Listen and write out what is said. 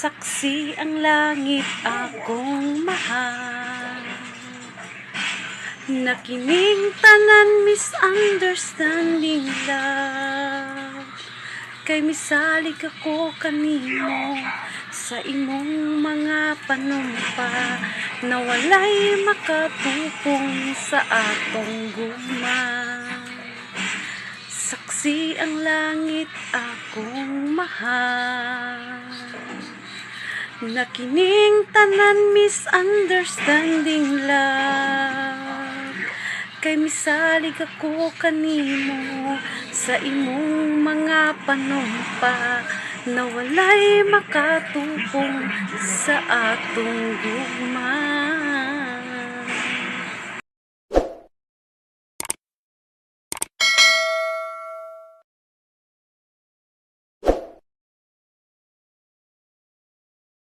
Saksi ang langit akong mahal, nakining tanan misunderstanding love. Kay misalig ako kanimo sa imong mga panumpa, na walay makatupong sa atong guma. Saksi ang langit akong mahal, nakining tanan misunderstanding love. Kay misalig ako kanimo sa imong mga panumpa, na walay makatupong sa atong gugma.